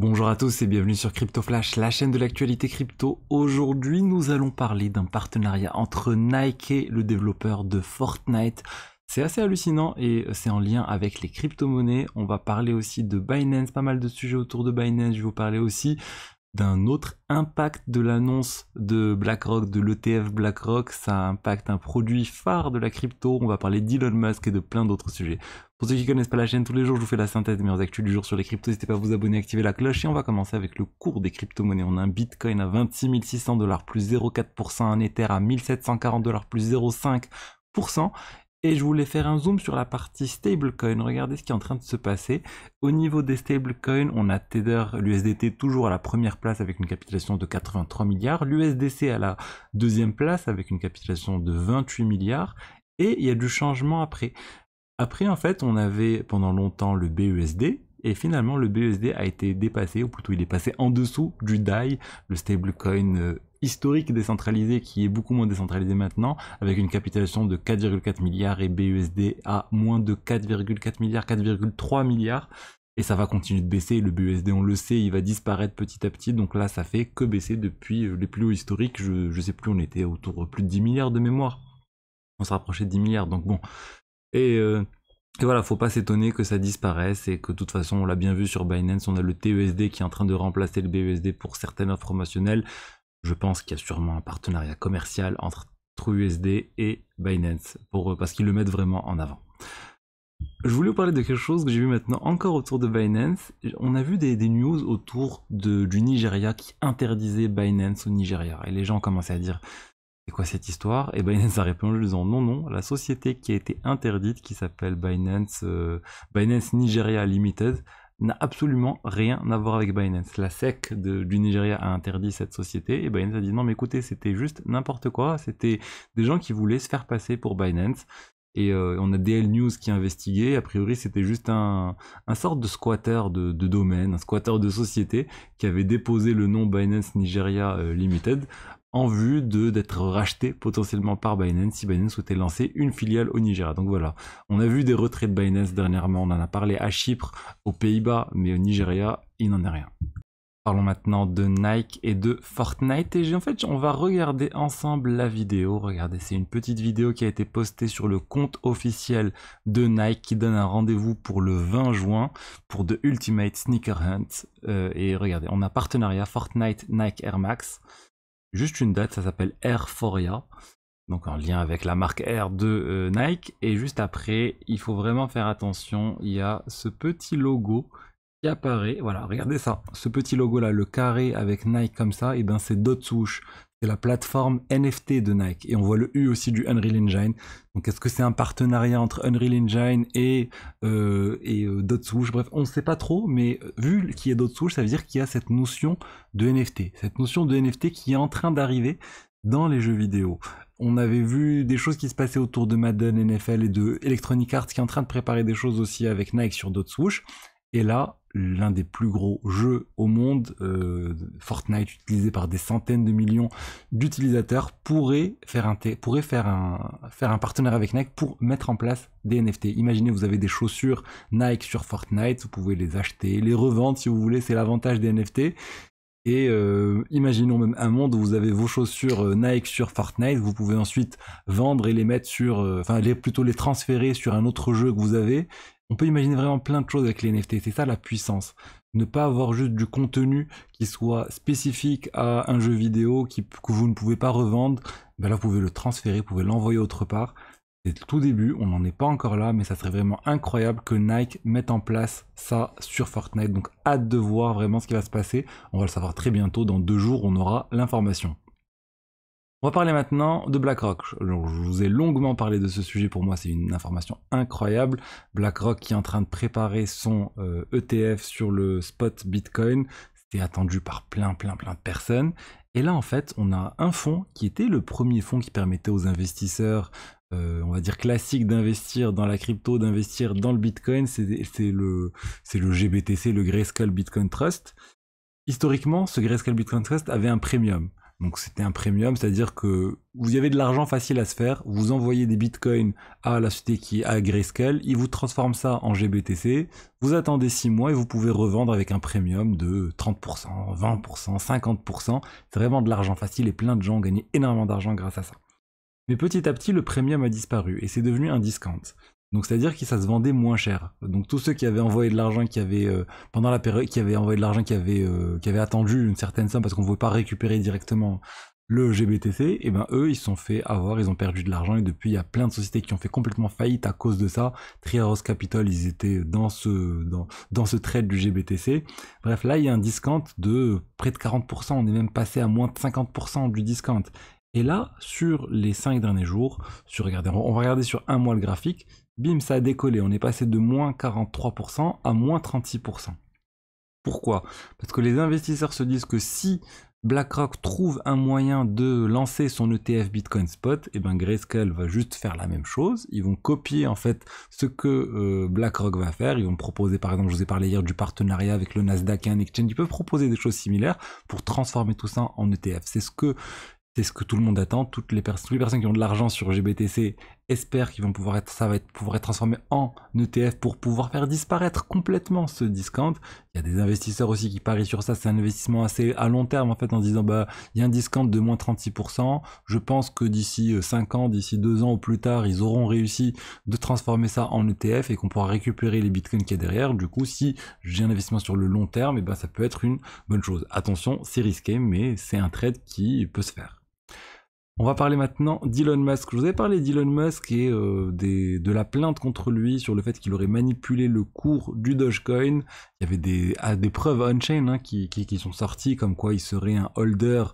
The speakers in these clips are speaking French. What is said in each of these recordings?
Bonjour à tous et bienvenue sur Crypto Flash, la chaîne de l'actualité crypto. Aujourd'hui, nous allons parler d'un partenariat entre Nike et le développeur de Fortnite. C'est assez hallucinant et c'est en lien avec les crypto-monnaies. On va parler aussi de Binance, pas mal de sujets autour de Binance. Je vais vous parler aussi d'un autre impact de l'annonce de BlackRock, de l'ETF BlackRock. Ça impacte un produit phare de la crypto. On va parler d'Elon Musk et de plein d'autres sujets. Pour ceux qui connaissent pas la chaîne, tous les jours je vous fais la synthèse des meilleures actus du jour sur les cryptos. N'hésitez pas à vous abonner, activer la cloche et on va commencer avec le cours des crypto-monnaies. On a un Bitcoin à 26 600 $, plus 0,4%, un Ether à 1740 $, plus 0,5%. Et je voulais faire un zoom sur la partie stablecoin. Regardez ce qui est en train de se passer. Au niveau des stablecoins, on a Tether, l'USDT toujours à la première place avec une capitalisation de 83 milliards. L'USDC à la deuxième place avec une capitalisation de 28 milliards. Et il y a du changement après. Après, en fait, on avait pendant longtemps le BUSD. Et finalement, le BUSD a été dépassé, ou plutôt il est passé en dessous du DAI, le stablecoin historique décentralisé qui est beaucoup moins décentralisé maintenant, avec une capitalisation de 4,4 milliards et BUSD à moins de 4,4 milliards, 4,3 milliards. Et ça va continuer de baisser. Le BUSD, on le sait, il va disparaître petit à petit. Donc là, ça fait que baisser depuis les plus hauts historiques. Je sais plus, on était autour de plus de 10 milliards de mémoire. On se rapprochait de 10 milliards. Donc bon. Et voilà, faut pas s'étonner que ça disparaisse et que de toute façon, on l'a bien vu sur Binance, on a le TUSD qui est en train de remplacer le BUSD pour certaines offres promotionnelles. Je pense qu'il y a sûrement un partenariat commercial entre TrueUSD et Binance parce qu'ils le mettent vraiment en avant. Je voulais vous parler de quelque chose que j'ai vu maintenant encore autour de Binance. On a vu des news autour du Nigeria qui interdisait Binance au Nigeria. Et les gens commençaient à dire... C'est quoi cette histoire? Et Binance a répondu en disant non, la société qui a été interdite, qui s'appelle Binance Nigeria Limited, n'a absolument rien à voir avec Binance. La SEC du Nigeria a interdit cette société et Binance a dit non mais écoutez, c'était juste n'importe quoi, c'était des gens qui voulaient se faire passer pour Binance. Et on a DL News qui a investigué, a priori c'était juste un sorte de squatter de domaine, un squatter de société qui avait déposé le nom Binance Nigeria Limited en vue d'être racheté potentiellement par Binance si Binance souhaitait lancer une filiale au Nigeria. Donc voilà, on a vu des retraits de Binance dernièrement, on en a parlé à Chypre, aux Pays-Bas, mais au Nigeria, il n'en est rien. Parlons maintenant de Nike et de Fortnite et en fait on va regarder ensemble la vidéo. Regardez, c'est une petite vidéo qui a été postée sur le compte officiel de Nike qui donne un rendez-vous pour le 20 juin pour The Ultimate Sneaker Hunt. Et regardez, on a partenariat Fortnite Nike Air Max. Juste une date, ça s'appelle Airforia, donc en lien avec la marque Air de Nike. Et juste après, il faut vraiment faire attention, il y a ce petit logo qui apparaît. Voilà, regardez ça, ce petit logo là, le carré avec Nike comme ça, et ben c'est Dotsush. C'est la plateforme NFT de Nike. Et on voit le U aussi du Unreal Engine. Donc est-ce que c'est un partenariat entre Unreal Engine et Dotsush? Bref, on ne sait pas trop, mais vu qu'il y a Dotsush, ça veut dire qu'il y a cette notion de NFT. Cette notion de NFT qui est en train d'arriver dans les jeux vidéo. On avait vu des choses qui se passaient autour de Madden, NFL et de Electronic Arts qui est en train de préparer des choses aussi avec Nike sur Dotsush. Et là, l'un des plus gros jeux au monde, Fortnite, utilisé par des centaines de millions d'utilisateurs, pourrait faire un partenariat avec Nike pour mettre en place des NFT. Imaginez, vous avez des chaussures Nike sur Fortnite, vous pouvez les acheter, les revendre si vous voulez, c'est l'avantage des NFT. Et imaginons même un monde où vous avez vos chaussures Nike sur Fortnite, vous pouvez ensuite vendre et les mettre sur, plutôt les transférer sur un autre jeu que vous avez. On peut imaginer vraiment plein de choses avec les NFT, c'est ça la puissance. Ne pas avoir juste du contenu qui soit spécifique à un jeu vidéo que vous ne pouvez pas revendre, ben là vous pouvez le transférer, vous pouvez l'envoyer autre part. C'est le tout début, on n'en est pas encore là, mais ça serait vraiment incroyable que Nike mette en place ça sur Fortnite. Donc hâte de voir vraiment ce qui va se passer. On va le savoir très bientôt, dans 2 jours, on aura l'information. On va parler maintenant de BlackRock. Alors, je vous ai longuement parlé de ce sujet, pour moi c'est une information incroyable. BlackRock qui est en train de préparer son ETF sur le spot Bitcoin. C'était attendu par plein de personnes. Et là en fait on a un fonds qui était le premier fonds qui permettait aux investisseurs on va dire classiques d'investir dans la crypto, d'investir dans le Bitcoin. C'est le GBTC, le Grayscale Bitcoin Trust. Historiquement, ce Grayscale Bitcoin Trust avait un premium. Donc c'était un premium, c'est-à-dire que vous avez de l'argent facile à se faire, vous envoyez des bitcoins à la société qui est à Grayscale, ils vous transforment ça en GBTC, vous attendez 6 mois et vous pouvez revendre avec un premium de 30%, 20%, 50%. C'est vraiment de l'argent facile et plein de gens ont gagné énormément d'argent grâce à ça. Mais petit à petit, le premium a disparu et c'est devenu un discount. Donc c'est-à-dire que ça se vendait moins cher. Donc tous ceux qui avaient envoyé de l'argent, qui avaient pendant la période, qui avaient envoyé de l'argent, qui avaient attendu une certaine somme parce qu'on ne pouvait pas récupérer directement le GBTC, et ben eux ils se sont fait avoir, ils ont perdu de l'argent et depuis il y a plein de sociétés qui ont fait complètement faillite à cause de ça. Triaros Capital, ils étaient dans ce trade du GBTC. Bref, là il y a un discount de près de 40%, on est même passé à moins de 50% du discount. Et là, sur les 5 derniers jours, on va regarder sur un mois le graphique, bim, ça a décollé. On est passé de moins 43% à moins 36%. Pourquoi? Parce que les investisseurs se disent que si BlackRock trouve un moyen de lancer son ETF Bitcoin Spot, et ben Grayscale va juste faire la même chose. Ils vont copier en fait ce que BlackRock va faire. Ils vont proposer, par exemple, je vous ai parlé hier du partenariat avec le Nasdaq et un exchange. Ils peuvent proposer des choses similaires pour transformer tout ça en ETF. C'est ce que tout le monde attend. Toutes les personnes qui ont de l'argent sur GBTC espèrent qu'ils vont pouvoir être transformé en ETF pour pouvoir faire disparaître complètement ce discount. Il y a des investisseurs aussi qui parient sur ça. C'est un investissement assez à long terme, en fait, en se disant, bah, il y a un discount de moins 36%. Je pense que d'ici 5 ans, d'ici 2 ans ou plus tard, ils auront réussi de transformer ça en ETF et qu'on pourra récupérer les bitcoins qu'il y a derrière. Du coup, si j'ai un investissement sur le long terme, et ben, ça peut être une bonne chose. Attention, c'est risqué, mais c'est un trade qui peut se faire. On va parler maintenant d'Elon Musk. Je vous avais parlé d'Elon Musk et de la plainte contre lui sur le fait qu'il aurait manipulé le cours du Dogecoin. Il y avait des preuves on-chain qui sont sorties comme quoi il serait un holder,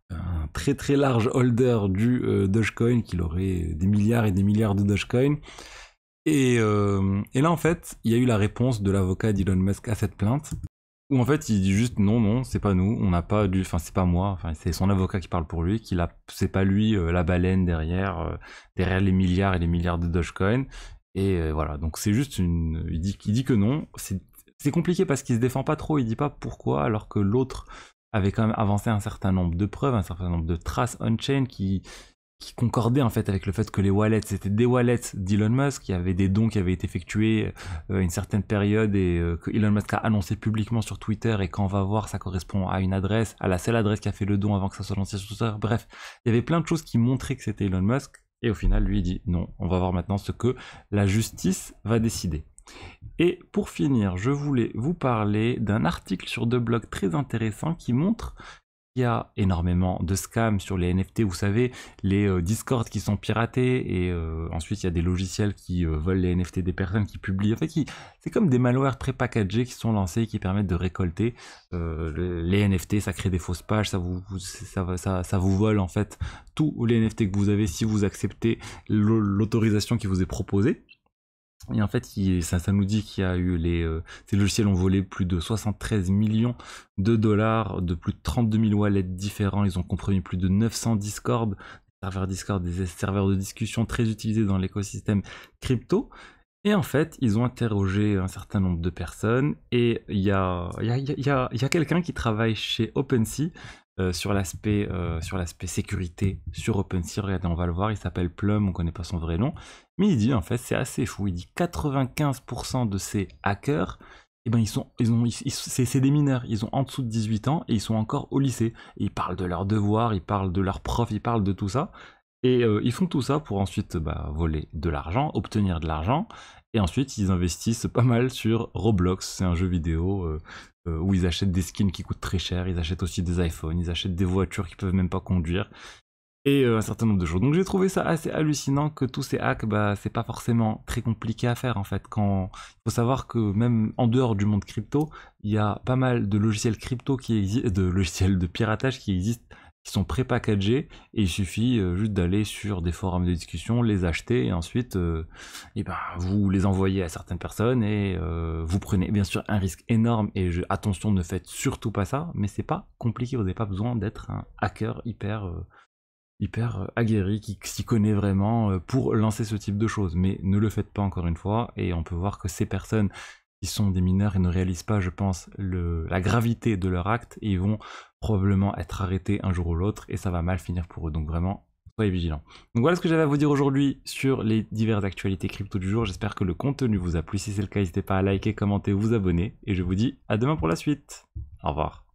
un très très large holder du Dogecoin, qu'il aurait des milliards et des milliards de Dogecoin. Et là en fait, il y a eu la réponse de l'avocat d'Elon Musk à cette plainte. Où en fait il dit juste non, c'est pas nous, on n'a pas dû, enfin c'est pas moi, enfin c'est son avocat qui parle pour lui, c'est pas lui la baleine derrière les milliards et les milliards de Dogecoin. Et voilà, donc c'est juste il dit que non, c'est compliqué parce qu'il se défend pas trop, il dit pas pourquoi, alors que l'autre avait quand même avancé un certain nombre de preuves, un certain nombre de traces on-chain qui concordait en fait avec le fait que les wallets c'était des wallets d'Elon Musk. Il y avait des dons qui avaient été effectués à une certaine période et que Elon Musk a annoncé publiquement sur Twitter, et quand on va voir ça correspond à une adresse, à la seule adresse qui a fait le don avant que ça soit lancé sur Twitter. Bref, il y avait plein de choses qui montraient que c'était Elon Musk et au final lui il dit non, on va voir maintenant ce que la justice va décider. Et pour finir, je voulais vous parler d'un article sur The Blog très intéressant qui montre il y a énormément de scams sur les NFT, vous savez, les Discord qui sont piratés, et ensuite il y a des logiciels qui volent les NFT des personnes qui publient. En fait, c'est comme des malwares pré-packagés qui sont lancés, qui permettent de récolter les NFT. Ça crée des fausses pages, ça vous vole en fait tous les NFT que vous avez si vous acceptez l'autorisation qui vous est proposée. Et en fait, ça nous dit qu'il y a eu ces logiciels ont volé plus de 73 millions de dollars de plus de 32 000 wallets différents. Ils ont compromis plus de 900 Discord, des serveurs de discussion très utilisés dans l'écosystème crypto. Et en fait, ils ont interrogé un certain nombre de personnes, et il y a quelqu'un qui travaille chez OpenSea sur l'aspect sécurité sur OpenSea. Regardez, on va le voir, il s'appelle Plum, on connaît pas son vrai nom, mais il dit en fait, c'est assez fou, il dit 95% de ces hackers, eh ben c'est des mineurs, ils ont en dessous de 18 ans et ils sont encore au lycée. Et ils parlent de leurs devoirs, ils parlent de leurs profs, ils parlent de tout ça. Et ils font tout ça pour ensuite voler de l'argent, obtenir de l'argent, et ensuite ils investissent pas mal sur Roblox. C'est un jeu vidéo où ils achètent des skins qui coûtent très cher, ils achètent aussi des iPhones, ils achètent des voitures qu'ils peuvent même pas conduire, et un certain nombre de choses. Donc j'ai trouvé ça assez hallucinant que tous ces hacks, c'est pas forcément très compliqué à faire en fait. Il faut savoir que même en dehors du monde crypto, il y a pas mal de logiciels crypto qui existent, de logiciels de piratage qui existent, qui sont pré-packagés, et il suffit juste d'aller sur des forums de discussion, les acheter, et ensuite vous les envoyez à certaines personnes, et vous prenez bien sûr un risque énorme, et attention, ne faites surtout pas ça, mais c'est pas compliqué, vous n'avez pas besoin d'être un hacker hyper aguerri qui s'y connaît vraiment pour lancer ce type de choses, mais ne le faites pas encore une fois. Et on peut voir que ces personnes qui sont des mineurs et ne réalisent pas, je pense, la gravité de leur acte et ils vont probablement être arrêtés un jour ou l'autre et ça va mal finir pour eux. Donc vraiment, soyez vigilants. Donc voilà ce que j'avais à vous dire aujourd'hui sur les diverses actualités crypto du jour. J'espère que le contenu vous a plu. Si c'est le cas, n'hésitez pas à liker, commenter, vous abonner et je vous dis à demain pour la suite. Au revoir.